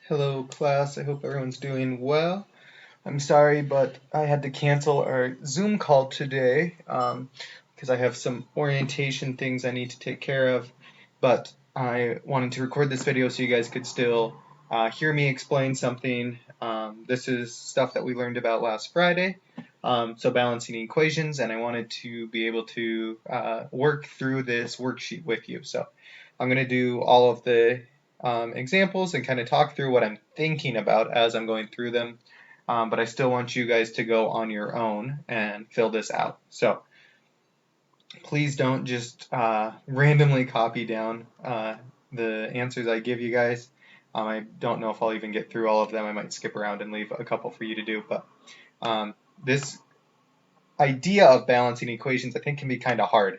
Hello class, I hope everyone's doing well. I'm sorry, but I had to cancel our Zoom call today because I have some orientation things I need to take care of, but I wanted to record this video so you guys could still hear me explain something. This is stuff that we learned about last Friday, so balancing equations, and I wanted to be able to work through this worksheet with you. So I'm going to do all of the examples and kind of talk through what I'm thinking about as I'm going through them. But I still want you guys to go on your own and fill this out. So please don't just randomly copy down the answers I give you guys. I don't know if I'll even get through all of them. I might skip around and leave a couple for you to do. But this idea of balancing equations I think can be kind of hard.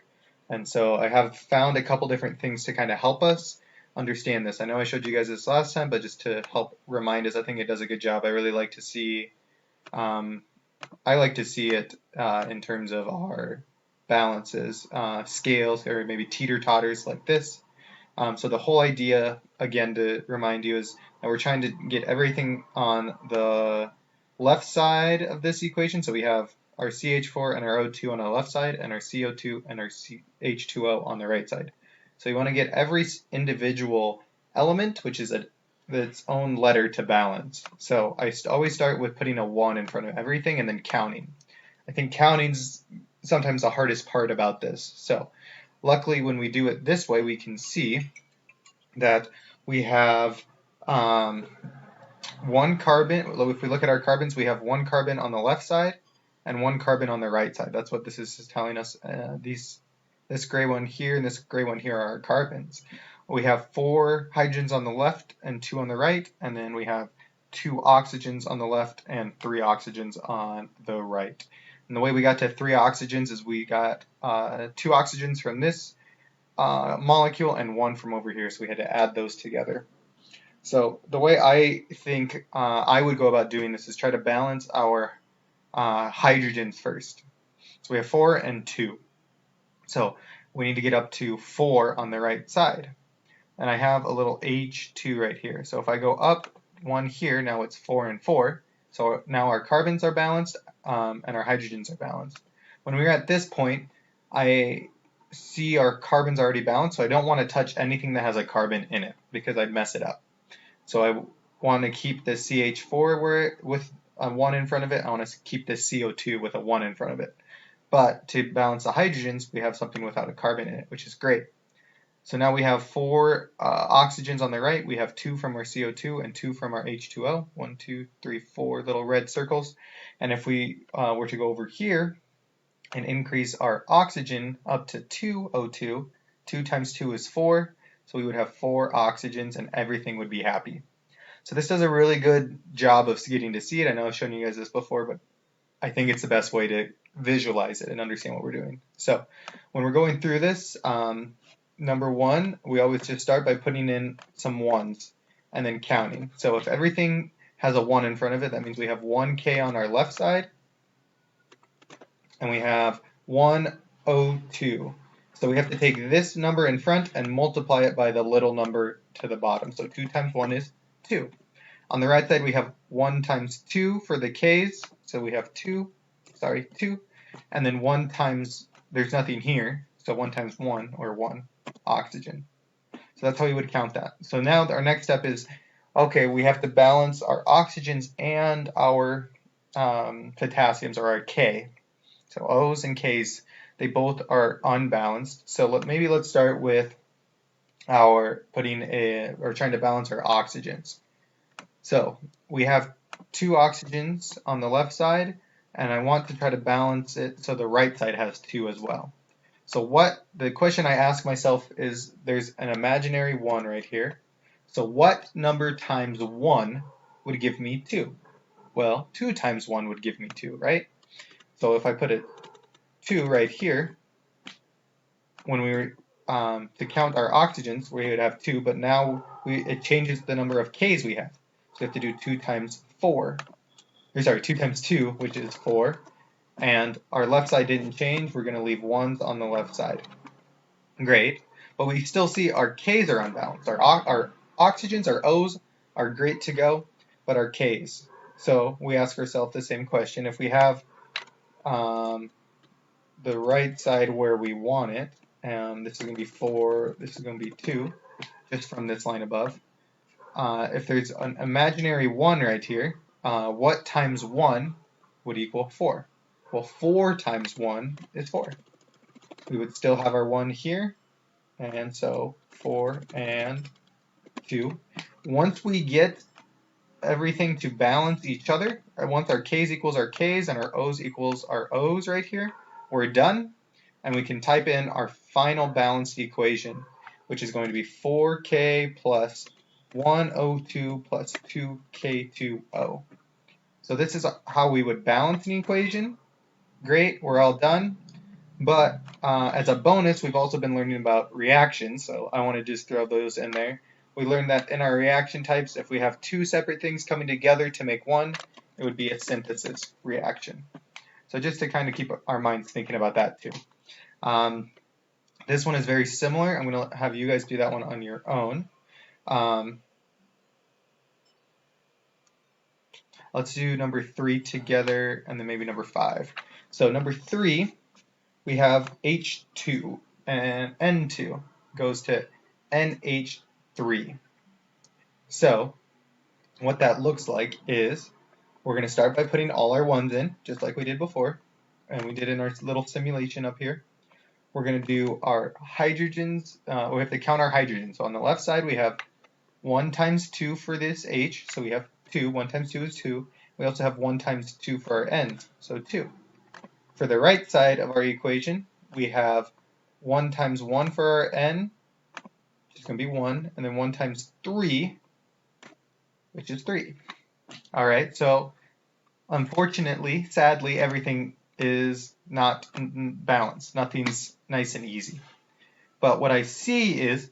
And so I have found a couple different things to kind of help us understand this. I know I showed you guys this last time, but just to help remind us, I think it does a good job. I really like to see it in terms of our balances, scales, or maybe teeter-totters like this. So the whole idea, again, to remind you, is that we're trying to get everything on the left side of this equation. So we have our CH4 and our O2 on the left side, and our CO2 and our H2O on the right side. So you want to get every individual element, which is its own letter, to balance. So I always start with putting a 1 in front of everything and then counting. I think counting's sometimes the hardest part about this. So luckily when we do it this way, we can see that we have one carbon. If we look at our carbons, we have one carbon on the left side and one carbon on the right side. That's what this is telling us. This gray one here and this gray one here are our carbons. We have 4 hydrogens on the left and 2 on the right, and then we have 2 oxygens on the left and 3 oxygens on the right. And the way we got to 3 oxygens is we got 2 oxygens from this molecule and 1 from over here, so we had to add those together. So the way I think I would go about doing this is try to balance our hydrogens first. So we have 4 and 2. So we need to get up to 4 on the right side. And I have a little H2 right here. So if I go up 1 here, now it's 4 and 4. So now our carbons are balanced and our hydrogens are balanced. When we're at this point, I see our carbons already balanced, so I don't want to touch anything that has a carbon in it because I'd mess it up. So I want to keep the CH4 with a 1 in front of it. I want to keep the CO2 with a 1 in front of it. But to balance the hydrogens, we have something without a carbon in it, which is great. So now we have 4 oxygens on the right. We have 2 from our CO2 and 2 from our H2O. 1, 2, 3, 4 little red circles. And if we were to go over here and increase our oxygen up to 2 O2, 2 times 2 is 4. So we would have 4 oxygens and everything would be happy. So this does a really good job of getting to see it. I know I've shown you guys this before, but I think it's the best way to visualize it and understand what we're doing. So when we're going through this, number 1, we always just start by putting in some 1s and then counting. So if everything has a 1 in front of it, that means we have 1K on our left side and we have 1 O2. So we have to take this number in front and multiply it by the little number to the bottom. So 2 times 1 is 2. On the right side, we have 1 times 2 for the K's. So we have 2. And then 1 times, there's nothing here. So 1 times 1, or 1 oxygen. So that's how we would count that. So now our next step is, okay, we have to balance our oxygens and our potassiums, or our K. So O's and K's, they both are unbalanced. So let's start with our trying to balance our oxygens. So we have 2 oxygens on the left side, and I want to try to balance it so the right side has 2 as well. So the question I ask myself is, there's an imaginary 1 right here. So what number times 1 would give me 2? Well, 2 times 1 would give me 2, right? So if I put a 2 right here, when we were to count our oxygens, we would have 2, but now it changes the number of K's we have. So we have to do 2 times 4. 2 times 2, which is 4. And our left side didn't change. We're going to leave 1s on the left side. Great. But we still see our K's are unbalanced. Our oxygens, our O's, are great to go, but our k's. So we ask ourselves the same question. If we have the right side where we want it, this is going to be 4, this is going to be 2, just from this line above. If there's an imaginary 1 right here, what times 1 would equal 4? Well, 4 times 1 is 4. We would still have our 1 here, and so 4 and 2. Once we get everything to balance each other, once our k's equals our k's and our o's equals our o's right here, we're done, and we can type in our final balanced equation, which is going to be 4k plus 102 plus 2k2o. So this is how we would balance an equation. Great, we're all done. But as a bonus, we've also been learning about reactions, so I want to just throw those in there. We learned that in our reaction types, if we have 2 separate things coming together to make one, it would be a synthesis reaction. So just to kind of keep our minds thinking about that too. This one is very similar. I'm going to have you guys do that one on your own. Let's do number 3 together and then maybe number 5. So number 3, we have H2 and N2 goes to NH3. So what that looks like is we're going to start by putting all our 1s in, just like we did before, and we did in our little simulation up here. We're going to do our hydrogens. We have to count our hydrogens. So on the left side, we have 1 times 2 for this H, so we have 2. 1 times 2 is 2. We also have 1 times 2 for our N's, so 2. For the right side of our equation, we have 1 times 1 for our N, which is going to be 1, and then 1 times 3, which is 3. All right, so unfortunately, sadly, everything is not balanced. Nothing's nice and easy. But what I see is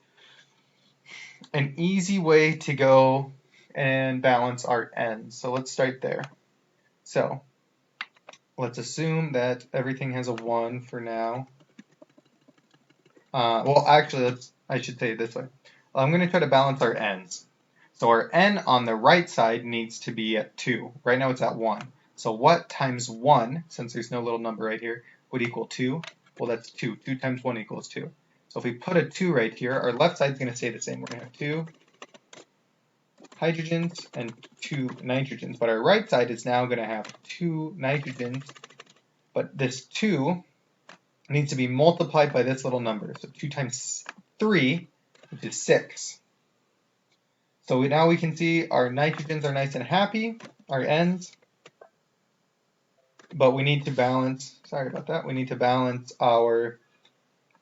an easy way to go and balance our N's. So let's start there. So let's assume that everything has a 1 for now. Well, actually, I should say it this way. I'm going to try to balance our N's. So our N on the right side needs to be at 2. Right now it's at 1. So what times 1, since there's no little number right here, would equal 2? Well, that's 2. 2 times 1 equals 2. So if we put a 2 right here, our left side is going to stay the same. We're going to have 2 hydrogens and 2 nitrogens. But our right side is now going to have 2 nitrogens. But this 2 needs to be multiplied by this little number. So 2 times 3, which is 6. So now we can see our nitrogens are nice and happy, our N's, but we need to balance, sorry about that, we need to balance our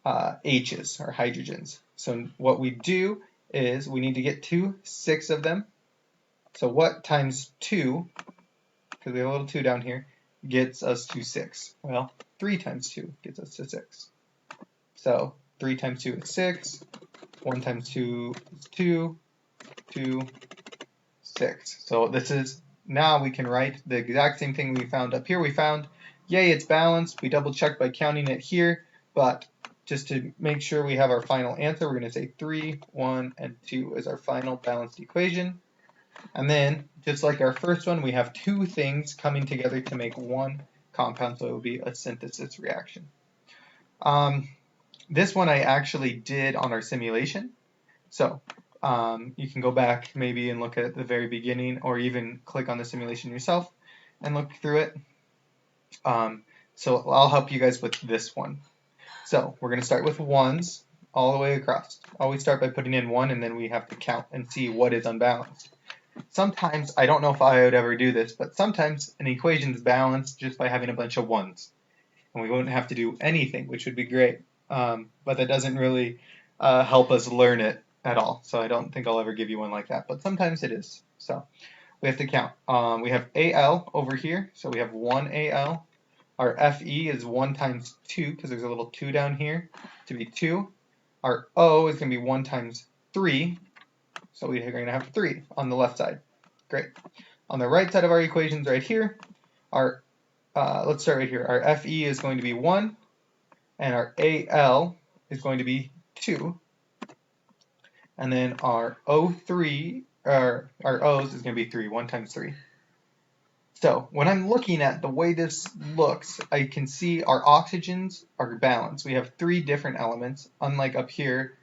H's, our hydrogens. So what we do is we need to get to 6 of them. So what times 2, because we have a little 2 down here, gets us to 6? Well, 3 times 2 gets us to 6. So 3 times 2 is 6, 1 times 2 is 2, 2, 6. So this is, now we can write the exact same thing we found up here. We found, yay, it's balanced. We double checked by counting it here, but just to make sure we have our final answer, we're going to say 3, 1, and 2 is our final balanced equation. And then, just like our first one, we have 2 things coming together to make one compound, so it will be a synthesis reaction. This one I actually did on our simulation. So you can go back maybe and look at the very beginning, or even click on the simulation yourself and look through it. So I'll help you guys with this one. So we're going to start with 1s all the way across. Always start by putting in 1, and then we have to count and see what is unbalanced. Sometimes, I don't know if I would ever do this, but sometimes an equation is balanced just by having a bunch of 1s. And we wouldn't have to do anything, which would be great. But that doesn't really help us learn it at all. So I don't think I'll ever give you one like that. But sometimes it is. So we have to count. We have AL over here. So we have 1 AL. Our FE is 1 times 2, because there's a little 2 down here, to be 2. Our O is going to be 1 times 3. So we're going to have 3 on the left side. Great. On the right side of our equations right here, our let's start right here. Our FE is going to be 1, and our AL is going to be 2. And then our O3 our O's is going to be 3. 1 times 3. So when I'm looking at the way this looks, I can see our oxygens are balanced. We have 3 different elements, unlike up here.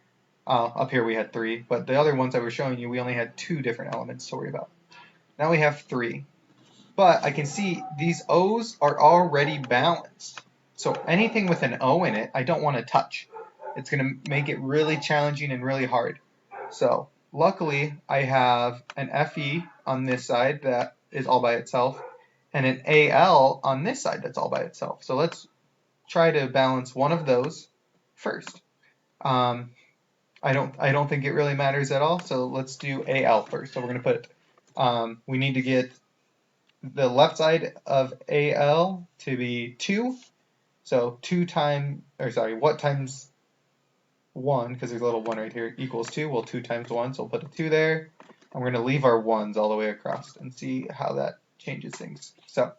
Up here we had 3, but the other ones I was showing you, we only had 2 different elements to worry about. Now we have 3. But I can see these O's are already balanced. So anything with an O in it, I don't want to touch. It's going to make it really challenging and really hard. So luckily, I have an Fe on this side that is all by itself, and an Al on this side that's all by itself. So let's try to balance one of those first. I don't think it really matters at all. So let's do Al first. So we're going to put we need to get the left side of Al to be 2. So 2 times, or sorry, what times 1, because there's a little 1 right here, equals 2. Well, 2 times 1, so we'll put a 2 there. And we're going to leave our 1s all the way across and see how that changes things. So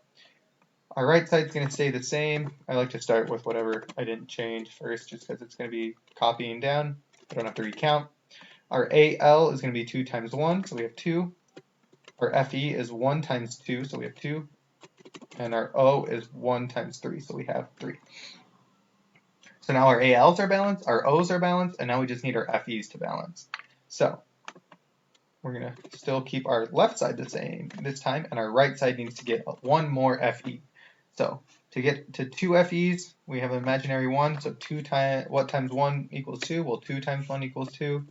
our right side is going to stay the same. I like to start with whatever I didn't change first, just because it's going to be copying down. I don't have to recount. Our Al is going to be 2 times 1, so we have 2. Our Fe is 1 times 2, so we have 2. And our O is 1 times 3, so we have 3. So now our ALs are balanced, our O's are balanced, and now we just need our FEs to balance. So we're going to still keep our left side the same this time, and our right side needs to get 1 more FE. So to get to 2 FEs, we have an imaginary 1, so 2 times, what times 1 equals 2? Well, 2 times 1 equals 2.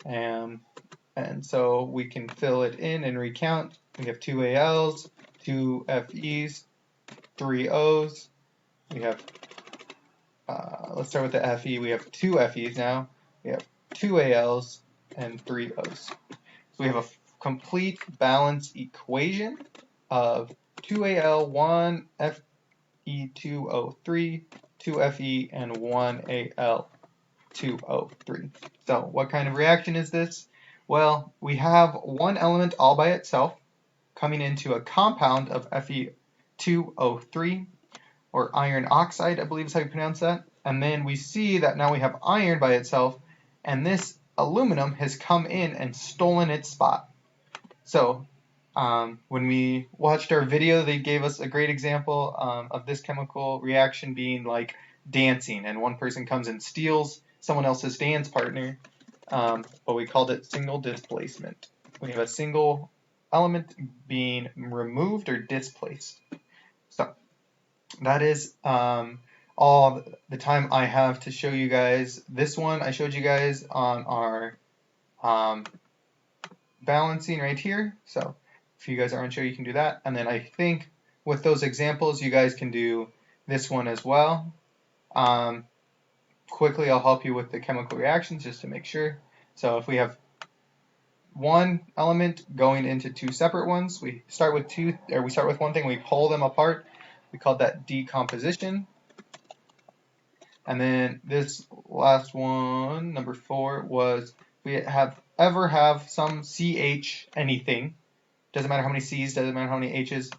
And so we can fill it in and recount. We have 2 ALs, 2 FEs, 3 O's. We have, let's start with the FE. We have 2 FEs now. We have 2 ALs and 3 O's. So we have a complete balance equation of 2 AL, 1 FE, 2 O, 3, 2 FE, and 1 AL, 2 O, 3. So what kind of reaction is this? Well, we have one element all by itself coming into a compound of Fe2O3, or iron oxide, I believe is how you pronounce that. And then we see that now we have iron by itself, and this aluminum has come in and stolen its spot. So when we watched our video, they gave us a great example of this chemical reaction being like dancing, and one person comes and steals someone else's dance partner, but we called it single displacement. We have a single element being removed or displaced. So that is all the time I have to show you guys. This one I showed you guys on our balancing right here. So if you guys are unsure, you can do that. And then I think with those examples, you guys can do this one as well. Quickly, I'll help you with the chemical reactions just to make sure. So if we have one element going into 2 separate ones, we start with one thing, we pull them apart. We call that decomposition. And then this last one, number 4, was we ever have some CH anything. Doesn't matter how many C's, doesn't matter how many H's,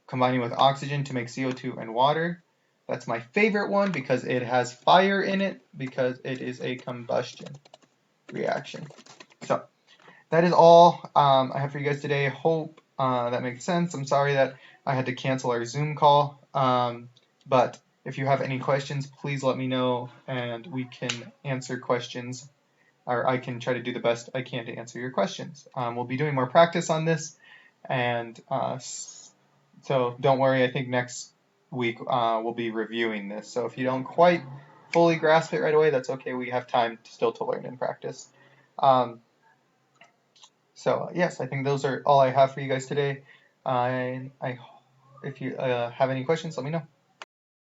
combining with oxygen to make CO2 and water. That's my favorite one because it has fire in it, because it is a combustion reaction. So that is all I have for you guys today. Hope that makes sense. I'm sorry that I had to cancel our Zoom call, but if you have any questions, please let me know, and we can answer questions, or I can try to do the best I can to answer your questions. We'll be doing more practice on this, and so don't worry, I think next week we'll be reviewing this. So if you don't quite fully grasp it right away, that's okay. We have time still to learn and practice. So yes, I think those are all I have for you guys today. If you have any questions, let me know.